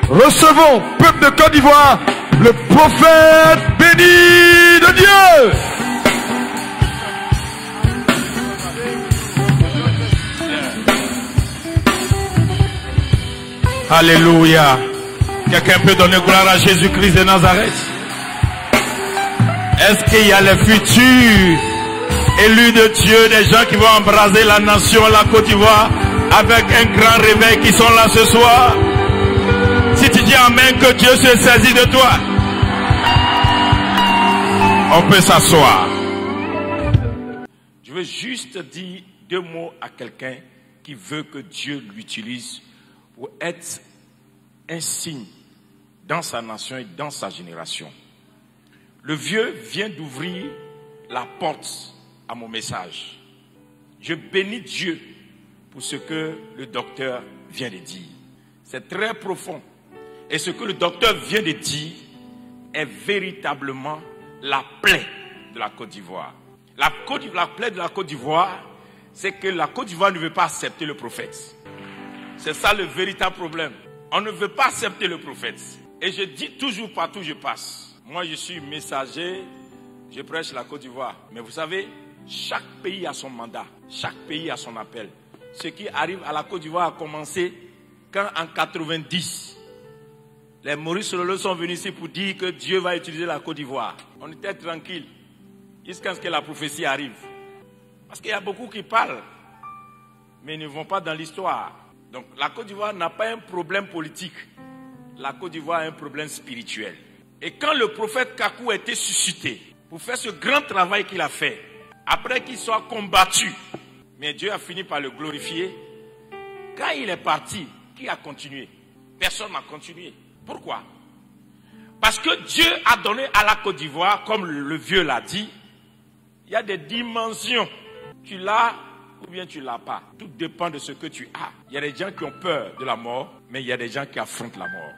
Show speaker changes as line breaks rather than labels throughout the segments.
Recevons, peuple de Côte d'Ivoire, le prophète béni de Dieu. Alléluia. Quelqu'un peut donner gloire à Jésus-Christ de Nazareth? Est-ce qu'il y a les futurs élus de Dieu, des gens qui vont embraser la nation, la Côte d'Ivoire, avec un grand réveil, qui sont là ce soir? Si tu dis amen, que Dieu se saisit de toi. On peut s'asseoir. Je veux juste dire 2 mots à quelqu'un qui veut que Dieu l'utilise pour être un signe dans sa nation et dans sa génération. Le vieux vient d'ouvrir la porte à mon message. Je bénis Dieu pour ce que le docteur vient de dire. C'est très profond. Et ce que le docteur vient de dire est véritablement la plaie de la Côte d'Ivoire. La plaie de la Côte d'Ivoire, c'est que la Côte d'Ivoire ne veut pas accepter le prophète. C'est ça le véritable problème. On ne veut pas accepter le prophète. Et je dis toujours partout où je passe. Moi, je suis messager, je prêche la Côte d'Ivoire. Mais vous savez, chaque pays a son mandat. Chaque pays a son appel. Ce qui arrive à la Côte d'Ivoire a commencé quand en 90, les Maurice Lolo sont venus ici pour dire que Dieu va utiliser la Côte d'Ivoire. On était tranquille jusqu'à ce que la prophétie arrive. Parce qu'il y a beaucoup qui parlent, mais ils ne vont pas dans l'histoire. Donc la Côte d'Ivoire n'a pas un problème politique. La Côte d'Ivoire a un problème spirituel. Et quand le prophète Kakou a été suscité pour faire ce grand travail qu'il a fait, après qu'il soit combattu, mais Dieu a fini par le glorifier, quand il est parti, qui a continué? Personne n'a continué. Pourquoi? Parce que Dieu a donné à la Côte d'Ivoire, comme le vieux l'a dit, il y a des dimensions. Tu l'as ou bien tu ne l'as pas. Tout dépend de ce que tu as. Il y a des gens qui ont peur de la mort, mais il y a des gens qui affrontent la mort.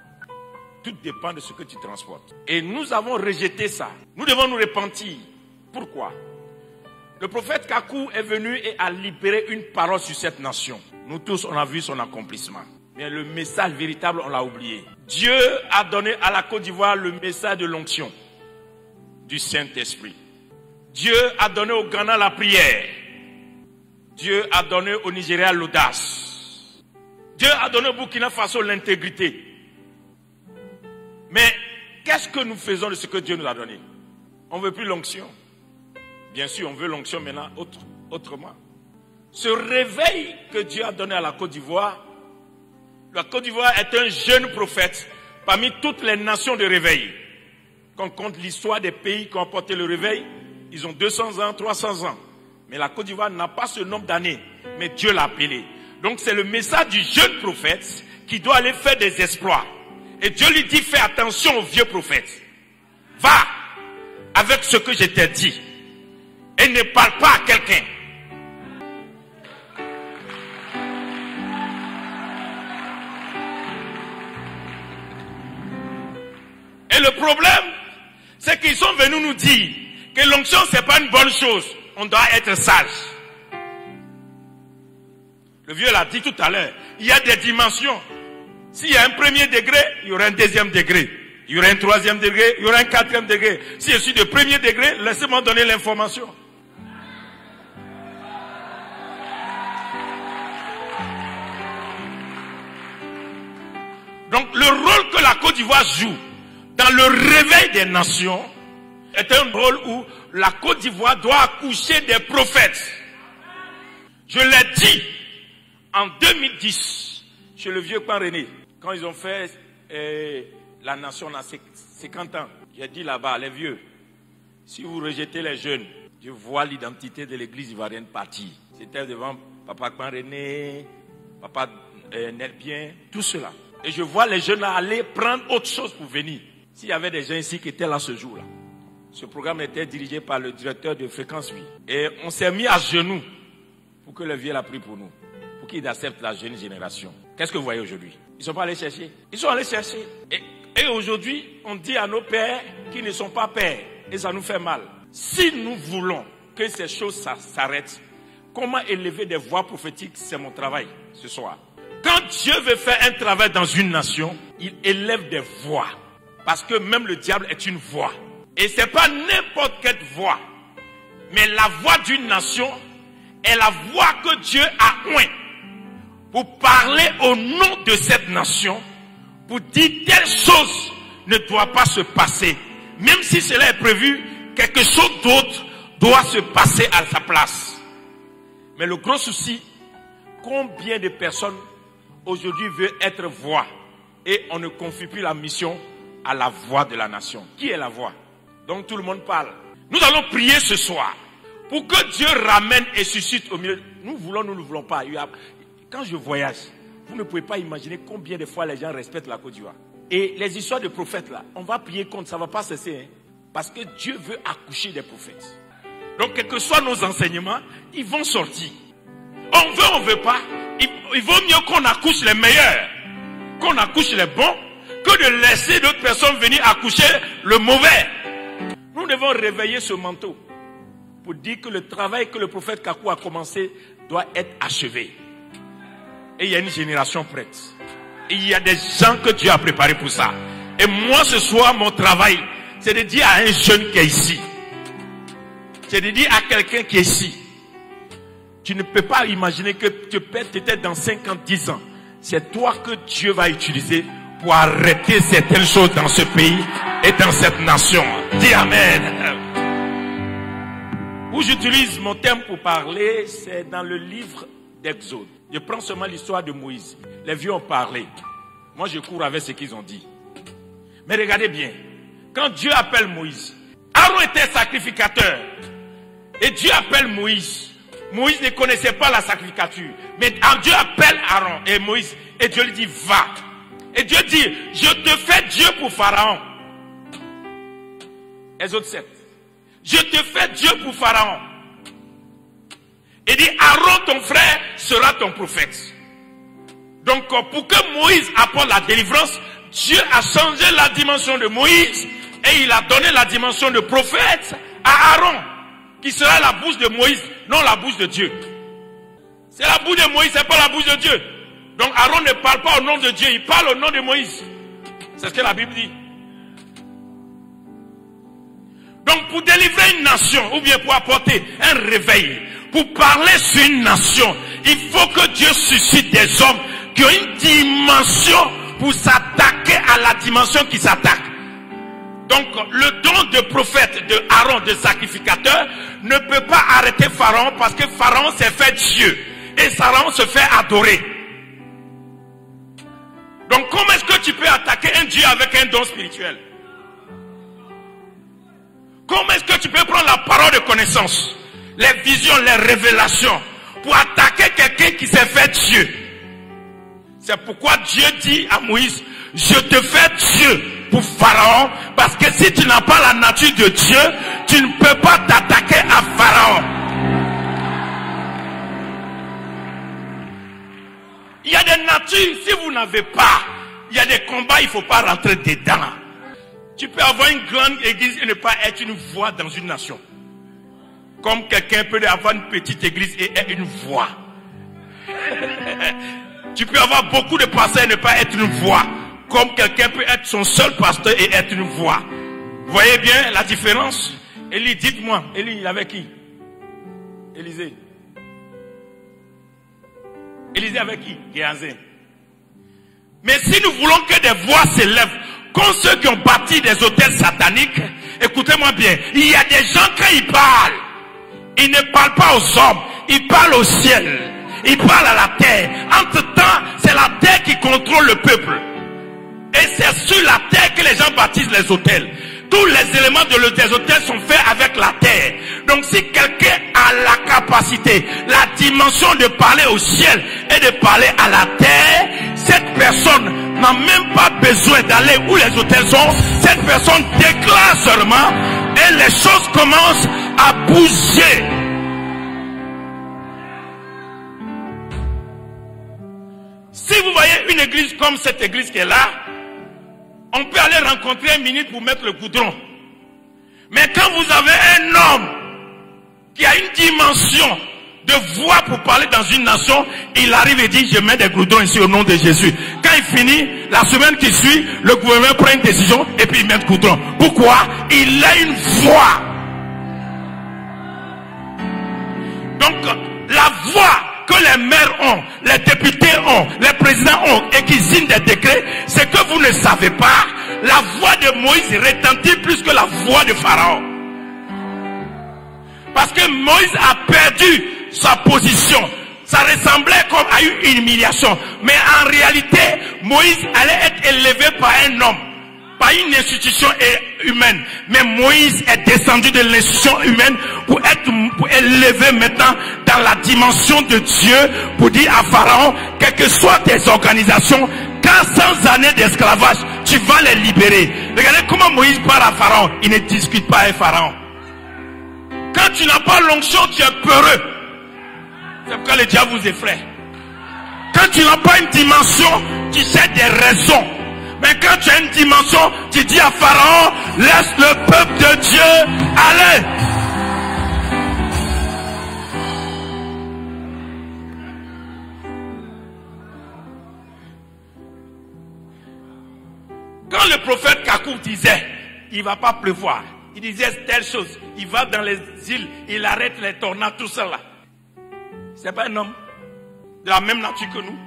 Tout dépend de ce que tu transportes. Et nous avons rejeté ça. Nous devons nous repentir. Pourquoi? Le prophète Kakou est venu et a libéré une parole sur cette nation. Nous tous, on a vu son accomplissement. Mais le message véritable, on l'a oublié. Dieu a donné à la Côte d'Ivoire le message de l'onction du Saint-Esprit. Dieu a donné au Ghana la prière. Dieu a donné au Nigeria l'audace. Dieu a donné au Burkina Faso l'intégrité. Mais qu'est-ce que nous faisons de ce que Dieu nous a donné? On ne veut plus l'onction. Bien sûr, on veut l'onction maintenant autrement. Ce réveil que Dieu a donné à la Côte d'Ivoire, la Côte d'Ivoire est un jeune prophète parmi toutes les nations de réveil. Quand on compte l'histoire des pays qui ont porté le réveil, ils ont 200 ans, 300 ans. Mais la Côte d'Ivoire n'a pas ce nombre d'années, mais Dieu l'a appelé. Donc c'est le message du jeune prophète qui doit aller faire des exploits. Et Dieu lui dit, fais attention au vieux prophète. Va avec ce que je t'ai dit. Et ne parle pas à quelqu'un. Et le problème, c'est qu'ils sont venus nous dire que l'onction, c'est pas une bonne chose. On doit être sage. Le vieux l'a dit tout à l'heure. Il y a des dimensions. S'il y a un premier degré, il y aura un deuxième degré. Il y aura un troisième degré, il y aura un quatrième degré. Si je suis de premier degré, laissez-moi donner l'information. Donc le rôle que la Côte d'Ivoire joue dans le réveil des nations est un rôle où la Côte d'Ivoire doit accoucher des prophètes. Je l'ai dit en 2010 chez le vieux Pan René, quand ils ont fait la nation à 50 ans. J'ai dit là-bas, les vieux, si vous rejetez les jeunes, je vois l'identité de l'église ivoirienne partir. C'était devant Papa Pan René, Papa Nelbien, tout cela. Et je vois les jeunes aller prendre autre chose pour venir. S'il y avait des gens ici qui étaient là ce jour-là. Ce programme était dirigé par le directeur de Fréquence Vie. Et on s'est mis à genoux pour que le vieux l'a pris pour nous. Pour qu'ils acceptent la jeune génération. Qu'est-ce que vous voyez aujourd'hui? Ils ne sont pas allés chercher. Ils sont allés chercher. Et aujourd'hui, on dit à nos pères qu'ils ne sont pas pères. Et ça nous fait mal. Si nous voulons que ces choses s'arrêtent, comment élever des voix prophétiques? C'est mon travail ce soir. Quand Quand Dieu veut faire un travail dans une nation, il élève des voix. Parce que même le diable est une voix. Et ce n'est pas n'importe quelle voix. Mais la voix d'une nation est la voix que Dieu a oint pour parler au nom de cette nation, pour dire telle chose ne doit pas se passer. Même si cela est prévu, quelque chose d'autre doit se passer à sa place. Mais le gros souci, combien de personnes aujourd'hui veulent être voix et on ne confie plus la mission à la voix de la nation. Qui est la voix? Donc tout le monde parle. Nous allons prier ce soir pour que Dieu ramène et suscite au milieu. Nous ne voulons pas. Quand je voyage, vous ne pouvez pas imaginer combien de fois les gens respectent la Côte d'Ivoire. Et les histoires de prophètes là, on va prier contre, ça ne va pas cesser. Hein, parce que Dieu veut accoucher des prophètes. Donc quels que soient nos enseignements, ils vont sortir. On veut pas. Il vaut mieux qu'on accouche les meilleurs, qu'on accouche les bons, que de laisser d'autres personnes venir accoucher le mauvais. Nous devons réveiller ce manteau pour dire que le travail que le prophète Kakou a commencé doit être achevé. Et il y a une génération prête. Et il y a des gens que Dieu a préparés pour ça. Et moi ce soir, mon travail, c'est de dire à un jeune qui est ici, c'est de dire à quelqu'un qui est ici, tu ne peux pas imaginer que tu peux être dans 50, 10 ans. C'est toi que Dieu va utiliser pour arrêter certaines choses dans ce pays et dans cette nation. Dis Amen. Où j'utilise mon thème pour parler, c'est dans le livre d'Exode. Je prends seulement l'histoire de Moïse. Les vieux ont parlé. Moi, je cours avec ce qu'ils ont dit. Mais regardez bien. Quand Dieu appelle Moïse, Aaron était sacrificateur. Et Dieu appelle Moïse. Moïse ne connaissait pas la sacrificature. Mais Dieu appelle Aaron et Moïse. Et Dieu lui dit, va. Et Dieu dit, je te fais Dieu pour Pharaon. Exode 7. Je te fais Dieu pour Pharaon. Et dit, Aaron, ton frère, sera ton prophète. Donc, pour que Moïse apporte la délivrance, Dieu a changé la dimension de Moïse et il a donné la dimension de prophète à Aaron, qui sera la bouche de Moïse, non la bouche de Dieu. C'est la bouche de Moïse, c'est pas la bouche de Dieu. Donc Aaron ne parle pas au nom de Dieu, il parle au nom de Moïse. C'est ce que la Bible dit. Donc pour délivrer une nation, ou bien pour apporter un réveil, pour parler sur une nation, il faut que Dieu suscite des hommes qui ont une dimension pour s'attaquer à la dimension qui s'attaque. Donc le don de prophète de Aaron, de sacrificateur, ne peut pas arrêter Pharaon parce que Pharaon s'est fait Dieu et Pharaon se fait adorer. Donc comment est-ce que tu peux attaquer un Dieu avec un don spirituel? Comment est-ce que tu peux prendre la parole de connaissance, les visions, les révélations pour attaquer quelqu'un qui s'est fait Dieu? C'est pourquoi Dieu dit à Moïse, je te fais Dieu pour Pharaon, parce que si tu n'as pas la nature de Dieu, tu ne peux pas t'attaquer à Pharaon. Il y a des natures, si vous n'avez pas, il y a des combats, il ne faut pas rentrer dedans. Tu peux avoir une grande église et ne pas être une voix dans une nation. Comme quelqu'un peut avoir une petite église et être une voix. Tu peux avoir beaucoup de pasteurs et ne pas être une voix. Comme quelqu'un peut être son seul pasteur et être une voix. Vous voyez bien la différence? Élie, dites-moi, Élie, il avait qui? Élisée. Élisée avec qui? Géhazin. Mais si nous voulons que des voix s'élèvent, comme ceux qui ont bâti des hôtels sataniques, écoutez-moi bien, il y a des gens quand ils parlent, ils ne parlent pas aux hommes, ils parlent au ciel, ils parlent à la terre. Entre-temps, c'est la terre qui contrôle le peuple. Et c'est sur la terre que les gens bâtissent les hôtels. Tous les éléments des hôtels sont faits avec la terre. Donc si quelqu'un a la capacité, la dimension de parler au ciel et de parler à la terre, cette personne n'a même pas besoin d'aller où les hôtels sont. Cette personne déclare seulement et les choses commencent à bouger. Si vous voyez une église comme cette église qui est là, on peut aller rencontrer un ministre pour mettre le goudron. Mais quand vous avez un homme qui a une dimension de voix pour parler dans une nation, il arrive et dit je mets des goudrons ici au nom de Jésus. Quand il finit, la semaine qui suit, le gouvernement prend une décision et puis il met le goudron. Pourquoi? Il a une voix. Donc la voix que les maires ont, les députés ont, les présidents ont et qui signent des décrets, c'est que vous ne savez pas, la voix de Moïse retentit plus que la voix de Pharaon. Parce que Moïse a perdu sa position. Ça ressemblait comme à une humiliation. Mais en réalité, Moïse allait être élevé par un homme, par une institution humaine. Mais Moïse est descendu de l'institution humaine pour élever maintenant dans la dimension de Dieu, pour dire à Pharaon, quelles que soient tes organisations, 400 années d'esclavage, tu vas les libérer. Regardez comment Moïse parle à Pharaon. Il ne discute pas avec Pharaon. Quand tu n'as pas l'onction, tu es peureux. C'est pourquoi le diable vous effraie. Quand tu n'as pas une dimension, tu cherches des raisons. Mais quand tu as une dimension, tu dis à Pharaon, laisse le peuple de Dieu aller. Quand le prophète Kakou disait, il ne va pas pleuvoir. Il disait telle chose. Il va dans les îles, il arrête les tornades, tout ça là. C'est pas un homme de la même nature que nous.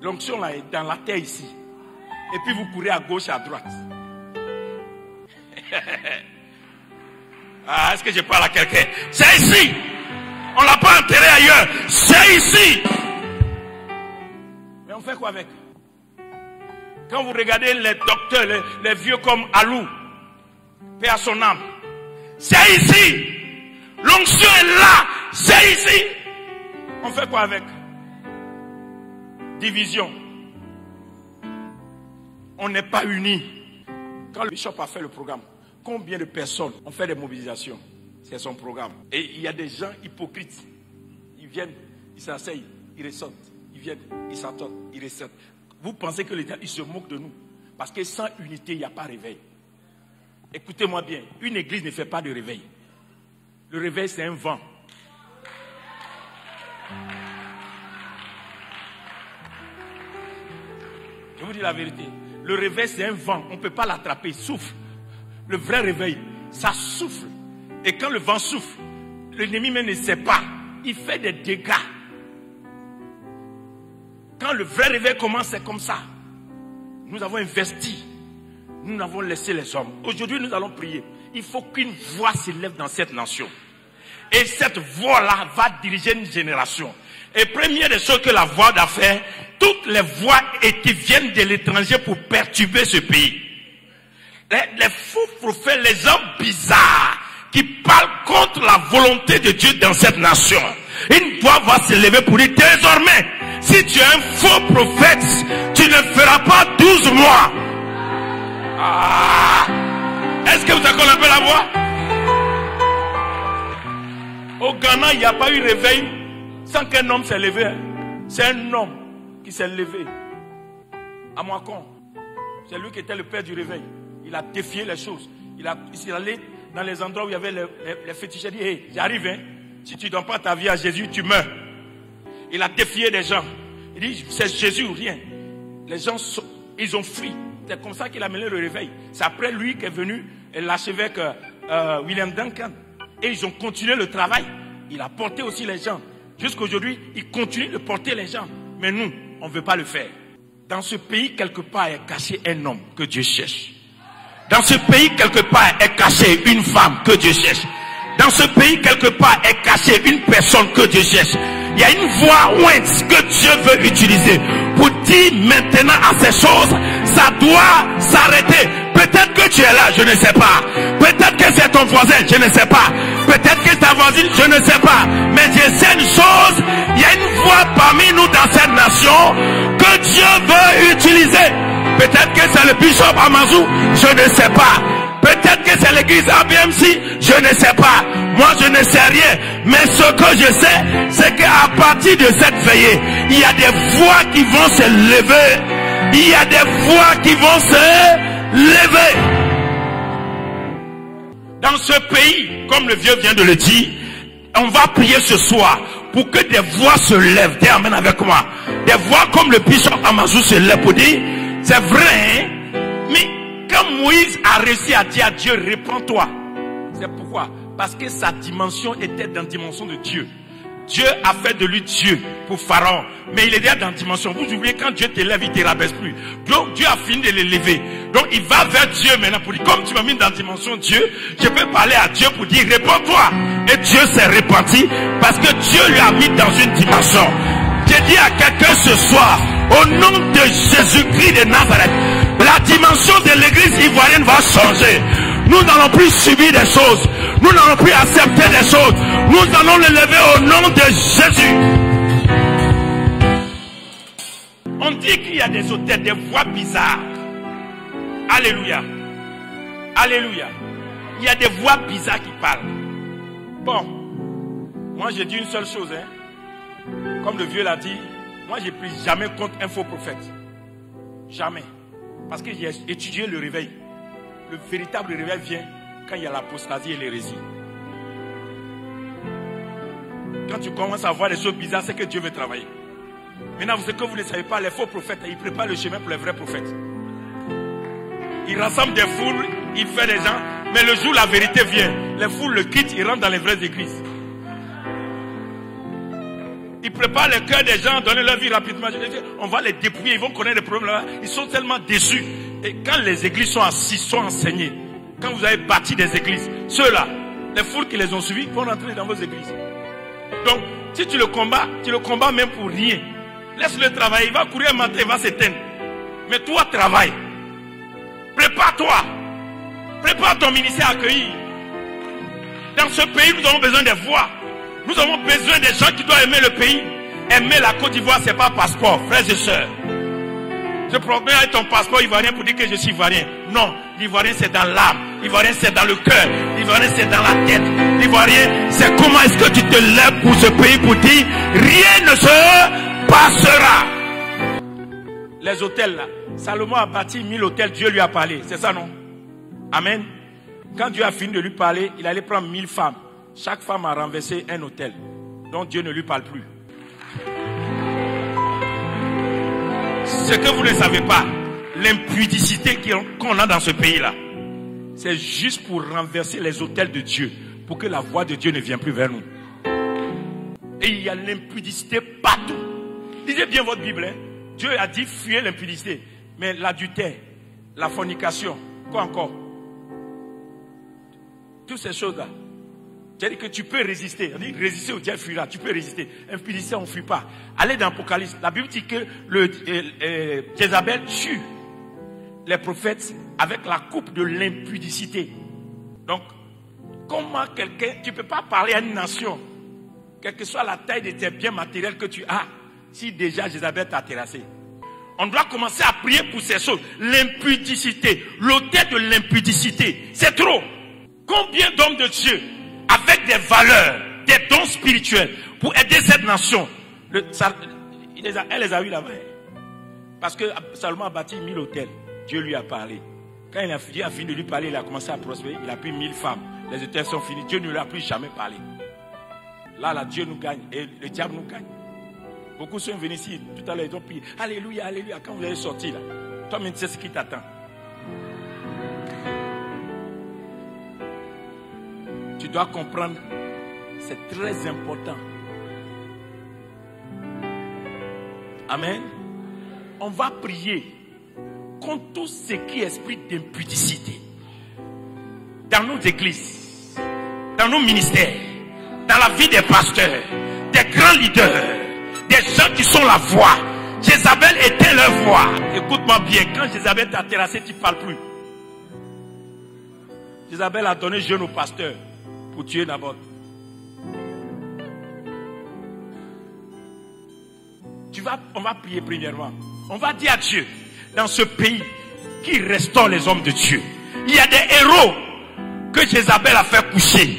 L'onction là est dans la terre ici. Et puis vous courez à gauche, à droite. Ah, est-ce que je parle à quelqu'un? C'est ici. On ne l'a pas enterré ailleurs. C'est ici. Mais on fait quoi avec? Quand vous regardez les docteurs, les vieux comme Alou, paix à son âme. C'est ici. L'onction est là. C'est ici. On fait quoi avec? Division. On n'est pas unis. Quand le bishop a fait le programme, combien de personnes ont fait des mobilisations? C'est son programme. Et il y a des gens hypocrites. Ils viennent, ils s'asseyent, ils ressortent. Ils viennent, ils s'attendent, ils ressortent. Vous pensez que les gens, ils se moquent de nous? Parce que sans unité, il n'y a pas réveil. Écoutez-moi bien, une église ne fait pas de réveil. Le réveil, c'est un vent. Je vous dis la vérité. Le réveil, c'est un vent. On ne peut pas l'attraper. Il souffle. Le vrai réveil, ça souffle. Et quand le vent souffle, l'ennemi même ne sait pas. Il fait des dégâts. Quand le vrai réveil commence, c'est comme ça. Nous avons investi. Nous avons laissé les hommes. Aujourd'hui, nous allons prier. Il faut qu'une voix s'élève dans cette nation. Et cette voix-là va diriger une génération. Et première des choses que la voix doit faire, toutes les voix qui viennent de l'étranger pour perturber ce pays. Les fous prophètes, les hommes bizarres qui parlent contre la volonté de Dieu dans cette nation. Une voix va s'élever pour dire désormais, si tu es un faux prophète, tu ne feras pas 12 mois. Ah. Est-ce que vous avez un peu la voix? Au Ghana, il n'y a pas eu réveil sans qu'un homme s'est levé. C'est un homme qui s'est levé. À Mouakon. C'est lui qui était le père du réveil. Il a défié les choses. Il est allé dans les endroits où il y avait les féticheurs. Il dit, hey, j'arrive, hein. Si tu ne donnes pas ta vie à Jésus, tu meurs. Il a défié les gens. Il dit, c'est Jésus ou rien. Les gens, ils ont fui. C'est comme ça qu'il a mené le réveil. C'est après lui qu'est venu l'archevêque William Duncan. Et ils ont continué le travail. Il a porté aussi les gens. Jusqu'aujourd'hui, il continue de porter les gens. Mais nous, on ne veut pas le faire. Dans ce pays, quelque part, est caché un homme que Dieu cherche. Dans ce pays, quelque part, est cachée une femme que Dieu cherche. Dans ce pays, quelque part, est cachée une personne que Dieu cherche. Il y a une voix que Dieu veut utiliser pour dire maintenant à ces choses, ça doit s'arrêter. Peut-être que tu es là, je ne sais pas. Peut-être que c'est ton voisin, je ne sais pas. Peut-être que c'est ta voisine, je ne sais pas. Mais je sais une chose, il y a une voix parmi nous dans cette nation que Dieu veut utiliser. Peut-être que c'est le bishop Amazou, je ne sais pas. Peut-être que c'est l'église ABMC, je ne sais pas. Moi, je ne sais rien. Mais ce que je sais, c'est qu'à partir de cette veillée, il y a des voix qui vont se lever. Il y a des voix qui vont se lever. Dans ce pays, comme le vieux vient de le dire, On va prier ce soir pour que des voix se lèvent. Dis amen avec moi. Des voix comme le bishop Amazou se lève pour dire, c'est vrai, hein? Mais quand Moïse a réussi à dire à Dieu, répands-toi. C'est pourquoi? Parce que sa dimension était dans la dimension de Dieu. Dieu a fait de lui Dieu pour Pharaon. Mais il est déjà dans la dimension. Vous oubliez, quand Dieu t'élève, il ne te rabaisse plus. Donc Dieu a fini de l'élever. Donc il va vers Dieu maintenant pour dire, comme tu m'as mis dans la dimension Dieu, je peux parler à Dieu pour dire, répands-toi. Et Dieu s'est repenti parce que Dieu lui a mis dans une dimension. J'ai dit à quelqu'un ce soir, au nom de Jésus-Christ de Nazareth, la dimension de l'église ivoirienne va changer. Nous n'allons plus subir des choses. Nous n'allons plus accepter des choses. Nous allons les lever au nom de Jésus. On dit qu'il y a des autels, des voix bizarres. Alléluia. Alléluia. Il y a des voix bizarres qui parlent. Bon, moi j'ai dit une seule chose, hein. Comme le vieux l'a dit, moi j'ai pris jamais contre un faux prophète. Jamais. Parce que j'ai étudié le réveil. Le véritable réveil vient quand il y a l'apostasie et l'hérésie. Quand tu commences à voir des choses bizarres, c'est que Dieu veut travailler. Maintenant, ce que vous ne savez pas, les faux prophètes, ils préparent le chemin pour les vrais prophètes. Ils rassemblent des foules, ils font des gens, mais le jour où la vérité vient, les foules le quittent, ils rentrent dans les vraies églises. Ils préparent le cœur des gens, donnent leur vie rapidement. On va les dépouiller, ils vont connaître des problèmes là. Ils sont tellement déçus. Et quand les églises sont assises, sont enseignées, quand vous avez bâti des églises, ceux-là, les foules qui les ont suivis, vont rentrer dans vos églises. Donc, si tu le combats même pour rien. Laisse-le travailler, il va courir un matin, il va s'éteindre. Mais toi, travaille. Prépare-toi. Prépare ton ministère à accueillir. Dans ce pays, nous avons besoin des voix. Nous avons besoin des gens qui doivent aimer le pays. Aimer la Côte d'Ivoire, c'est pas passeport, frères et sœurs. Je promets avec ton passeport ivoirien pour dire que je suis ivoirien. Non, l'ivoirien c'est dans l'âme. L'ivoirien c'est dans le cœur. L'ivoirien c'est dans la tête. L'ivoirien c'est comment est-ce que tu te lèves pour ce pays pour dire rien ne se passera. Les hôtels là. Salomon a bâti 1000 hôtels, Dieu lui a parlé. C'est ça non? Amen. Quand Dieu a fini de lui parler, il allait prendre 1000 femmes. Chaque femme a renversé un hôtel. Donc Dieu ne lui parle plus. Ce que vous ne savez pas, l'impudicité qu'on a dans ce pays-là, c'est juste pour renverser les autels de Dieu, pour que la voix de Dieu ne vienne plus vers nous. Et il y a l'impudicité partout. Lisez bien votre Bible. Hein? Dieu a dit fuyez l'impudicité. Mais l'adultère, la fornication, quoi encore? Toutes ces choses-là. C'est-à-dire que tu peux résister. On dit résister au diable fuira. Tu peux résister. Impudicité, on ne fuit pas. Allez dans l'Apocalypse. La Bible dit que Jézabel tue les prophètes avec la coupe de l'impudicité. Donc, comment quelqu'un... Tu ne peux pas parler à une nation, quelle que soit la taille de tes biens matériels que tu as, si déjà Jézabel t'a terrassé. On doit commencer à prier pour ces choses. L'impudicité, l'autel de l'impudicité, c'est trop. Combien d'hommes de Dieu avec des valeurs, des dons spirituels pour aider cette nation. Elle les a eu là-bas. Parce que Salomon a bâti 1000 hôtels. Dieu lui a parlé. Quand Dieu a fini de lui parler, il a commencé à prospérer. Il a pris 1000 femmes. Les hôtels sont finis. Dieu ne lui a plus jamais parlé. Là, Dieu nous gagne et le diable nous gagne. Beaucoup sont venus ici. Tout à l'heure, ils ont prié. Alléluia, alléluia. Quand vous allez sortir là, toi-même, tu sais ce qui t'attend. Tu dois comprendre, c'est très important. Amen. On va prier contre tout ce qui est esprit d'impudicité dans nos églises, dans nos ministères, dans la vie des pasteurs, des grands leaders, des gens qui sont la voix. Jézabel était leur voix. Écoute-moi bien, quand Jézabel t'a terrassé, tu ne parles plus. Jézabel a donné jeûne au pasteur pour tuer Naboth. On va prier premièrement. On va dire à Dieu, dans ce pays, qui restaure les hommes de Dieu. Il y a des héros que Jézabel a fait coucher.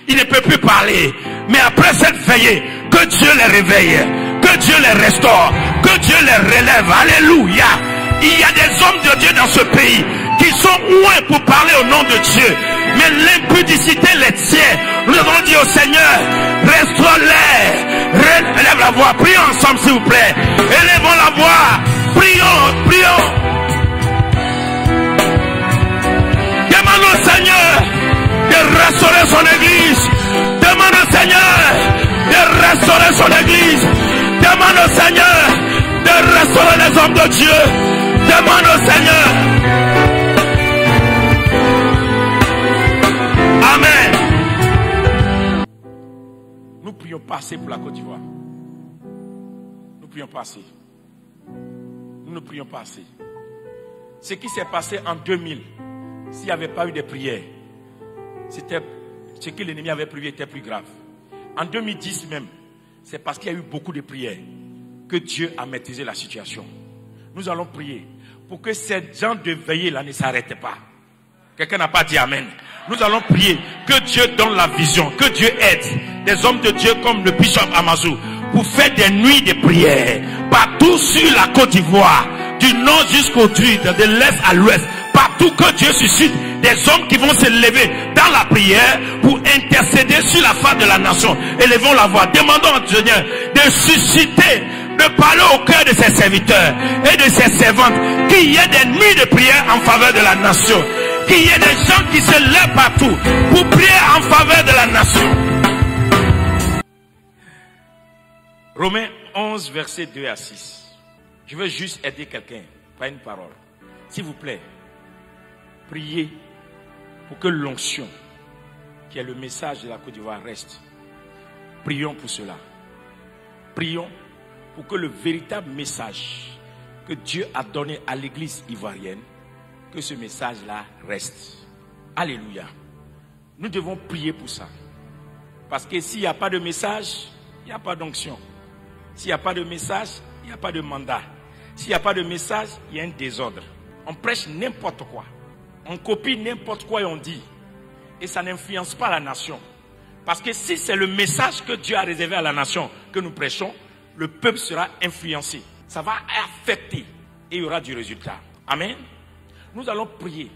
Il ne peut plus parler. Mais après cette veillée, que Dieu les réveille, que Dieu les restaure, que Dieu les relève. Alléluia. Il y a des hommes de Dieu dans ce pays qui sont loin pour parler au nom de Dieu. mais l'impudicité les tient. Nous devons dire au Seigneur, restaure-les. Élève la voix, prions ensemble s'il vous plaît. Élevons la voix, prions. Demande au Seigneur de restaurer son église. Demande au Seigneur de restaurer son église. Demande au Seigneur de restaurer les hommes de Dieu. Demande au Seigneur. Amen. Nous prions pas assez pour la Côte d'Ivoire. Nous prions pas assez. Nous ne prions pas assez. Ce qui s'est passé en 2000, s'il n'y avait pas eu de prières, c'était ce que l'ennemi avait prévu était plus grave. En 2010 même, c'est parce qu'il y a eu beaucoup de prières que Dieu a maîtrisé la situation. Nous allons prier pour que ces gens de veiller là ne s'arrêtent pas. Quelqu'un n'a pas dit Amen. Nous allons prier que Dieu donne la vision, que Dieu aide des hommes de Dieu comme le bishop Amazou pour faire des nuits de prière partout sur la Côte d'Ivoire, du nord jusqu'au sud, de l'est à l'ouest, partout que Dieu suscite des hommes qui vont se lever dans la prière pour intercéder sur la face de la nation. Élevons la voix, demandons au Seigneur de susciter, de parler au cœur de ses serviteurs et de ses servantes, qu'il y ait des nuits de prière en faveur de la nation, qu'il y ait des gens qui se lèvent partout pour prier en faveur de la nation. Romains 11, versets 2 à 6. Je veux juste aider quelqu'un, pas une parole. S'il vous plaît, priez pour que l'onction, qui est le message de la Côte d'Ivoire, reste. Prions pour cela. Prions pour que le véritable message que Dieu a donné à l'église ivoirienne, que ce message-là reste. Alléluia. Nous devons prier pour ça. Parce que s'il n'y a pas de message, il n'y a pas d'onction. S'il n'y a pas de message, il n'y a pas de mandat. S'il n'y a pas de message, il y a un désordre. On prêche n'importe quoi. On copie n'importe quoi et on dit. Et ça n'influence pas la nation. Parce que si c'est le message que Dieu a réservé à la nation que nous prêchons, le peuple sera influencé. Ça va affecter et il y aura du résultat. Amen. Nous allons prier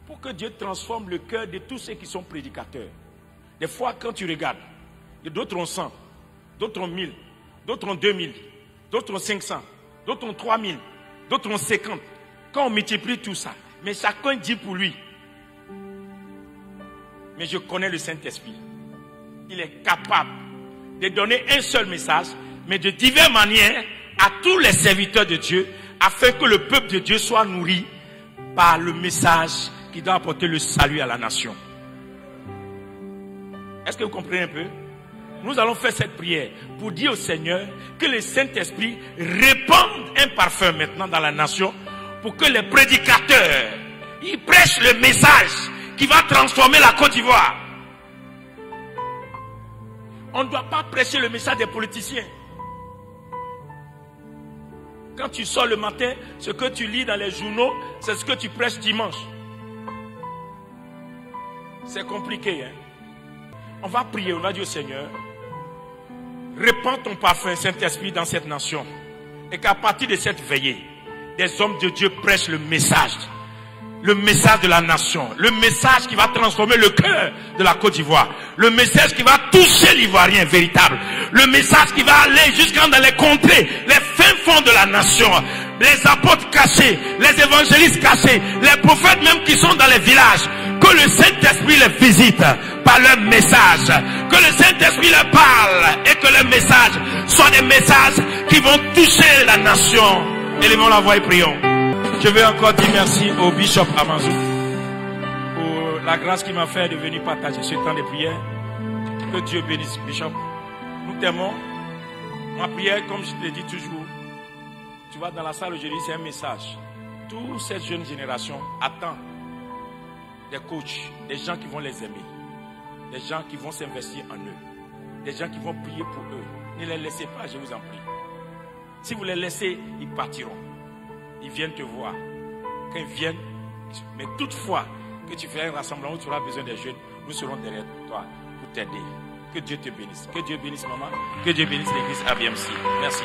pour que Dieu transforme le cœur de tous ceux qui sont prédicateurs. Des fois, quand tu regardes, d'autres ont 100, d'autres ont 1000, d'autres ont 2000, d'autres ont 500, d'autres ont 3000, d'autres ont 50. Quand on multiplie tout ça, mais chacun dit pour lui. Mais je connais le Saint-Esprit. Il est capable de donner un seul message, mais de diverses manières à tous les serviteurs de Dieu, afin que le peuple de Dieu soit nourri par le message qui doit apporter le salut à la nation. Est-ce que vous comprenez un peu? Nous allons faire cette prière pour dire au Seigneur que le Saint-Esprit répande un parfum maintenant dans la nation, pour que les prédicateurs, ils prêchent le message qui va transformer la Côte d'Ivoire. On ne doit pas prêcher le message des politiciens. Quand tu sors le matin, ce que tu lis dans les journaux, c'est ce que tu prêches dimanche. C'est compliqué, hein? On va prier, on va dire au Seigneur, répands ton parfum, Saint-Esprit, dans cette nation. Et qu'à partir de cette veillée, des hommes de Dieu prêchent le message de la nation, le message qui va transformer le cœur de la Côte d'Ivoire, le message qui va toucher l'Ivoirien véritable, le message qui va aller jusqu'à dans les contrées, les fins fonds de la nation, les apôtres cachés, les évangélistes cachés, les prophètes même qui sont dans les villages, que le Saint-Esprit les visite par leur message, que le Saint-Esprit leur parle et que les messages soient des messages qui vont toucher la nation. Élevons la voix et prions. Je veux encore dire merci au bishop Amazou pour la grâce qu'il m'a fait de venir partager ce temps de prière. Que Dieu bénisse, bishop. Nous t'aimons. Ma prière, comme je te le dis toujours, tu vas dans la salle aujourd'hui, c'est un message. Toute cette jeune génération attend des coachs, des gens qui vont les aimer, des gens qui vont s'investir en eux, des gens qui vont prier pour eux. Ne les laissez pas, je vous en prie. Si vous les laissez, ils partiront. Ils viennent te voir. Quand ils viennent, mais toutefois que tu fais un rassemblement où tu auras besoin des jeunes, nous serons derrière toi pour t'aider. Que Dieu te bénisse. Que Dieu bénisse maman. Que Dieu bénisse l'église ABMC. Merci.